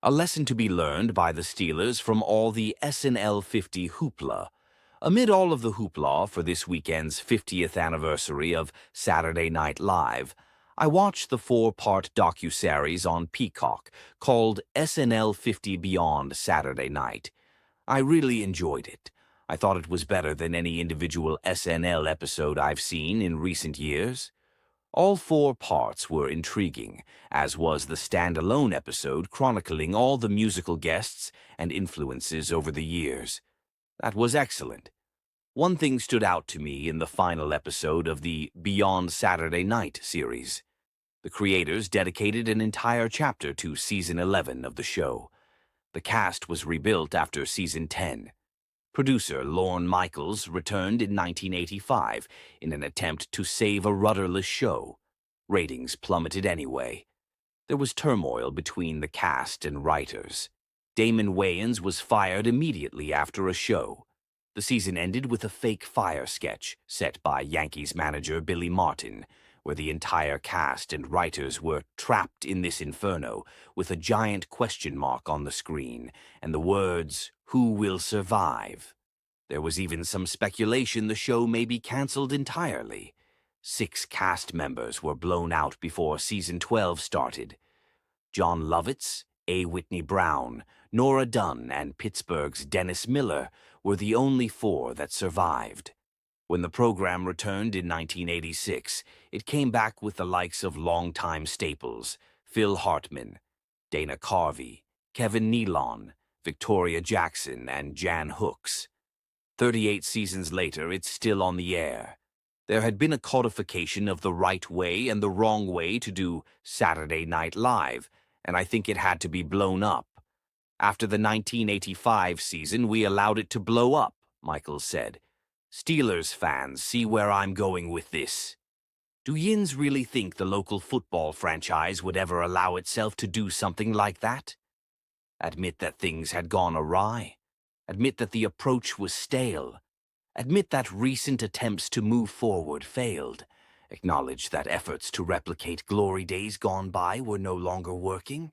A lesson to be learned by the Steelers from all the SNL 50 hoopla. Amid all of the hoopla for this weekend's 50th anniversary of Saturday Night Live, I watched the four-part docuseries on Peacock called SNL 50 Beyond Saturday Night. I really enjoyed it. I thought it was better than any individual SNL episode I've seen in recent years. All four parts were intriguing, as was the standalone episode chronicling all the musical guests and influences over the years. That was excellent. One thing stood out to me in the final episode of the Beyond Saturday Night series. The creators dedicated an entire chapter to season 11 of the show. The cast was rebuilt after season 10. Producer Lorne Michaels returned in 1985 in an attempt to save a rudderless show. Ratings plummeted anyway. There was turmoil between the cast and writers. Damon Wayans was fired immediately after a show. The season ended with a fake fire sketch set by Yankees manager Billy Martin, where the entire cast and writers were trapped in this inferno with a giant question mark on the screen and the words, "Who will survive?" There was even some speculation the show may be cancelled entirely. 6 cast members were blown out before season 12 started. John Lovitz, A. Whitney Brown, Nora Dunn, and Pittsburgh's Dennis Miller were the only 4 that survived. When the program returned in 1986, it came back with the likes of longtime staples, Phil Hartman, Dana Carvey, Kevin Nealon, Victoria Jackson, and Jan Hooks. 38 seasons later, it's still on the air. There had been a codification of the right way and the wrong way to do Saturday Night Live, and I think it had to be blown up. After the 1985 season, we allowed it to blow up, Michaels said. Steelers fans see where I'm going with this. Do Yins really think the local football franchise would ever allow itself to do something like that? Admit that things had gone awry. Admit that the approach was stale. Admit that recent attempts to move forward failed. Acknowledge that efforts to replicate glory days gone by were no longer working.